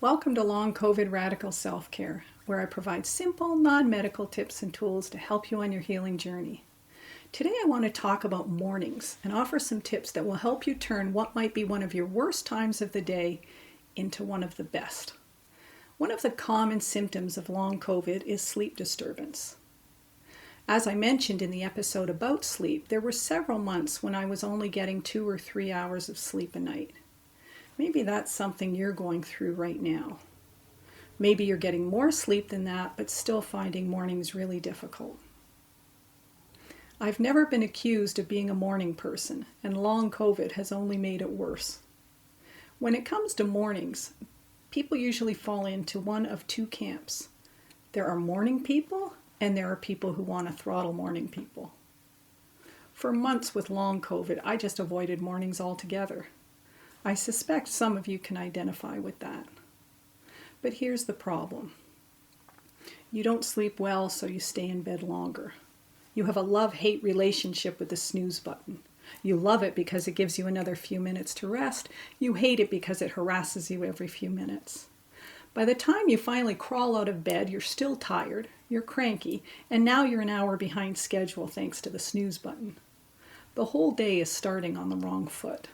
Welcome to Long COVID Radical Self-Care, where I provide simple, non-medical tips and tools to help you on your healing journey. Today I want to talk about mornings and offer some tips that will help you turn what might be one of your worst times of the day into one of the best. One of the common symptoms of long COVID is sleep disturbance. As I mentioned in the episode about sleep, there were several months when I was only getting 2 or 3 hours of sleep a night. Maybe that's something you're going through right now. Maybe you're getting more sleep than that, but still finding mornings really difficult. I've never been accused of being a morning person, and long COVID has only made it worse. When it comes to mornings, people usually fall into one of two camps. There are morning people, and there are people who want to throttle morning people. For months with long COVID, I just avoided mornings altogether. I suspect some of you can identify with that. But here's the problem. You don't sleep well, so you stay in bed longer. You have a love-hate relationship with the snooze button. You love it because it gives you another few minutes to rest. You hate it because it harasses you every few minutes. By the time you finally crawl out of bed, you're still tired, you're cranky, and now you're an hour behind schedule thanks to the snooze button. The whole day is starting on the wrong foot.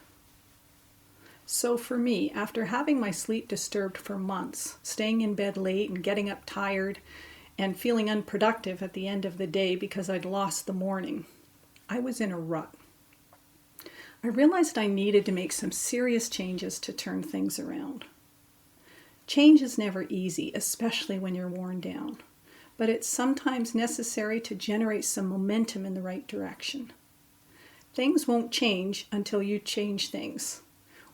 So for me, after having my sleep disturbed for months, staying in bed late and getting up tired and feeling unproductive at the end of the day because I'd lost the morning, I was in a rut. I realized I needed to make some serious changes to turn things around. Change is never easy, especially when you're worn down, but it's sometimes necessary to generate some momentum in the right direction. Things won't change until you change things.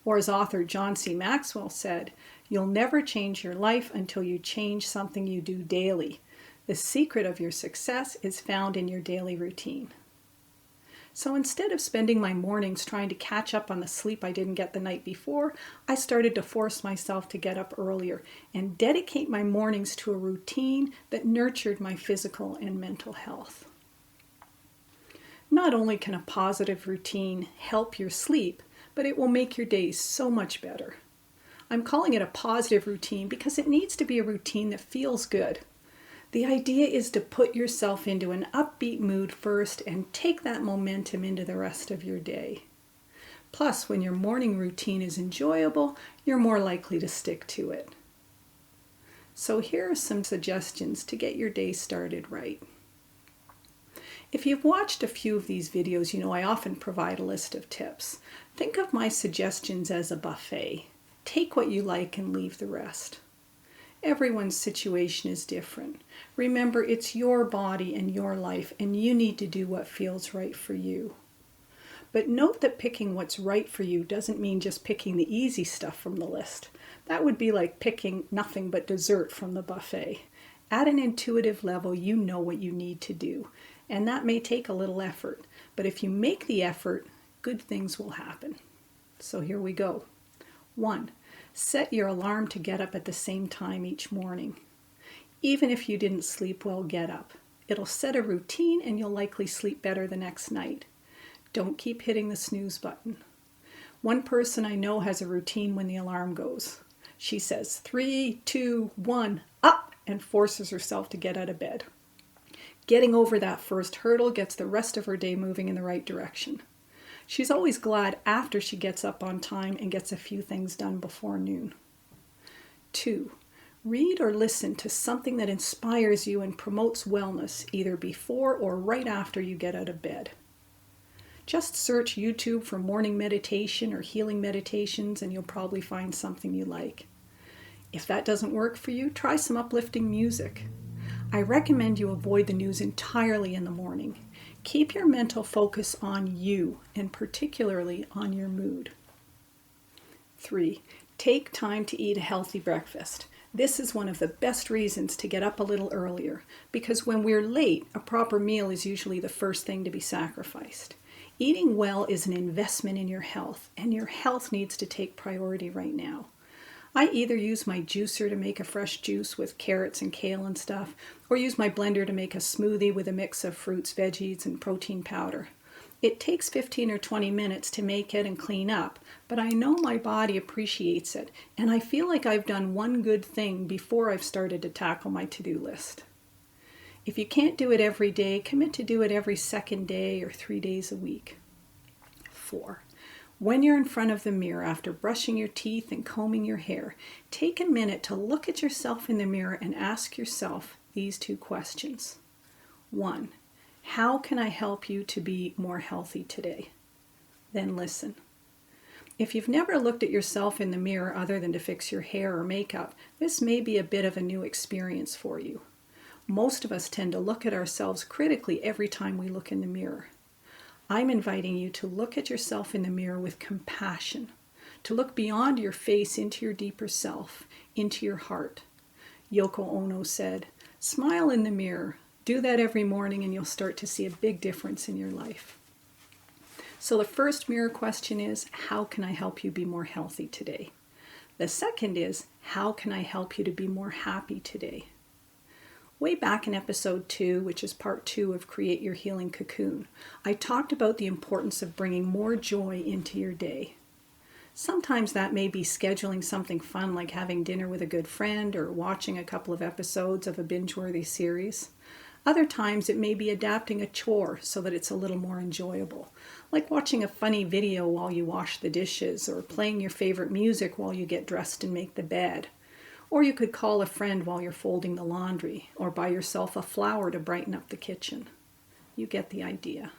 Or as author John C. Maxwell said, you'll never change your life until you change something you do daily. The secret of your success is found in your daily routine. So instead of spending my mornings trying to catch up on the sleep I didn't get the night before, I started to force myself to get up earlier and dedicate my mornings to a routine that nurtured my physical and mental health. Not only can a positive routine help your sleep, but it will make your days so much better. I'm calling it a positive routine because it needs to be a routine that feels good. The idea is to put yourself into an upbeat mood first and take that momentum into the rest of your day. Plus, when your morning routine is enjoyable, you're more likely to stick to it. So here are some suggestions to get your day started right. If you've watched a few of these videos, you know I often provide a list of tips. Think of my suggestions as a buffet. Take what you like and leave the rest. Everyone's situation is different. Remember, it's your body and your life, and you need to do what feels right for you. But note that picking what's right for you doesn't mean just picking the easy stuff from the list. That would be like picking nothing but dessert from the buffet. At an intuitive level, you know what you need to do. And that may take a little effort, but if you make the effort, good things will happen. So here we go. 1. Set your alarm to get up at the same time each morning. Even if you didn't sleep well, get up. It'll set a routine and you'll likely sleep better the next night. Don't keep hitting the snooze button. One person I know has a routine when the alarm goes. She says 3, 2, 1, up, and forces herself to get out of bed. Getting over that first hurdle gets the rest of her day moving in the right direction. She's always glad after she gets up on time and gets a few things done before noon. 2. Read or listen to something that inspires you and promotes wellness either before or right after you get out of bed. Just search YouTube for morning meditation or healing meditations and you'll probably find something you like. If that doesn't work for you, try some uplifting music. I recommend you avoid the news entirely in the morning. Keep your mental focus on you, and particularly on your mood. 3. Take time to eat a healthy breakfast. This is one of the best reasons to get up a little earlier, because when we're late, a proper meal is usually the first thing to be sacrificed. Eating well is an investment in your health, and your health needs to take priority right now. I either use my juicer to make a fresh juice with carrots and kale and stuff, or use my blender to make a smoothie with a mix of fruits, veggies, and protein powder. It takes 15 or 20 minutes to make it and clean up, but I know my body appreciates it, and I feel like I've done one good thing before I've started to tackle my to-do list. If you can't do it every day, commit to do it every second day or 3 days a week. 4. When you're in front of the mirror after brushing your teeth and combing your hair, take a minute to look at yourself in the mirror and ask yourself these 2 questions. 1. How can I help you to be more healthy today? Then listen. If you've never looked at yourself in the mirror other than to fix your hair or makeup, this may be a bit of a new experience for you. Most of us tend to look at ourselves critically every time we look in the mirror. I'm inviting you to look at yourself in the mirror with compassion, to look beyond your face into your deeper self, into your heart. Yoko Ono said, "Smile in the mirror. Do that every morning and you'll start to see a big difference in your life." So the first mirror question is, how can I help you be more healthy today? The second is, how can I help you to be more happy today? Way back in episode 2, which is part 2 of Create Your Healing Cocoon, I talked about the importance of bringing more joy into your day. Sometimes that may be scheduling something fun like having dinner with a good friend or watching a couple of episodes of a binge-worthy series. Other times it may be adapting a chore so that it's a little more enjoyable, like watching a funny video while you wash the dishes or playing your favorite music while you get dressed and make the bed. Or you could call a friend while you're folding the laundry or buy yourself a flower to brighten up the kitchen. You get the idea.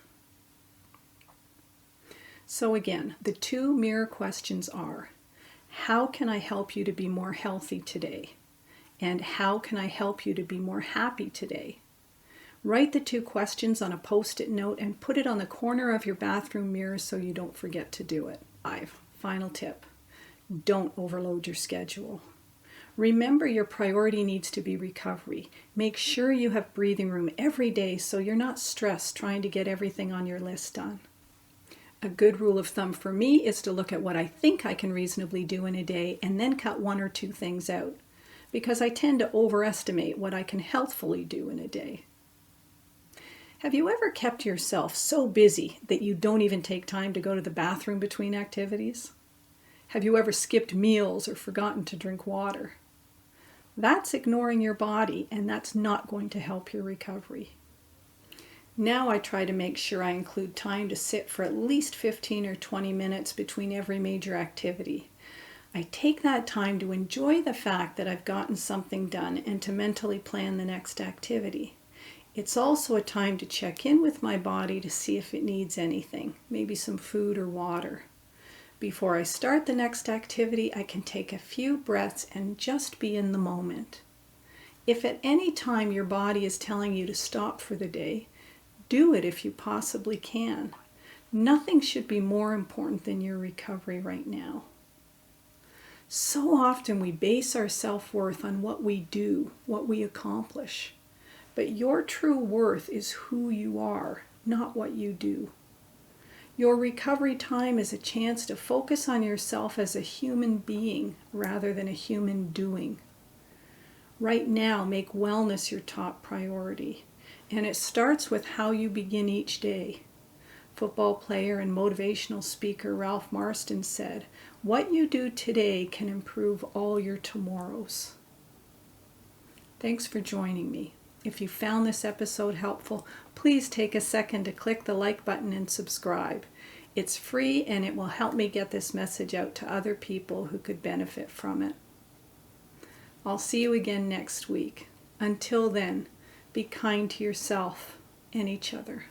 So again, the 2 mirror questions are, how can I help you to be more healthy today? And how can I help you to be more happy today? Write the 2 questions on a Post-it note and put it on the corner of your bathroom mirror so you don't forget to do it. 5. Final tip. Don't overload your schedule. Remember, your priority needs to be recovery. Make sure you have breathing room every day so you're not stressed trying to get everything on your list done. A good rule of thumb for me is to look at what I think I can reasonably do in a day and then cut 1 or 2 things out, because I tend to overestimate what I can healthfully do in a day. Have you ever kept yourself so busy that you don't even take time to go to the bathroom between activities? Have you ever skipped meals or forgotten to drink water? That's ignoring your body, and that's not going to help your recovery. Now I try to make sure I include time to sit for at least 15 or 20 minutes between every major activity. I take that time to enjoy the fact that I've gotten something done and to mentally plan the next activity. It's also a time to check in with my body to see if it needs anything, maybe some food or water. Before I start the next activity, I can take a few breaths and just be in the moment. If at any time your body is telling you to stop for the day, do it if you possibly can. Nothing should be more important than your recovery right now. So often we base our self-worth on what we do, what we accomplish. But your true worth is who you are, not what you do. Your recovery time is a chance to focus on yourself as a human being rather than a human doing. Right now, make wellness your top priority, and it starts with how you begin each day. Football player and motivational speaker Ralph Marston said, "What you do today can improve all your tomorrows." Thanks for joining me. If you found this episode helpful, please take a second to click the like button and subscribe. It's free and it will help me get this message out to other people who could benefit from it. I'll see you again next week. Until then, be kind to yourself and each other.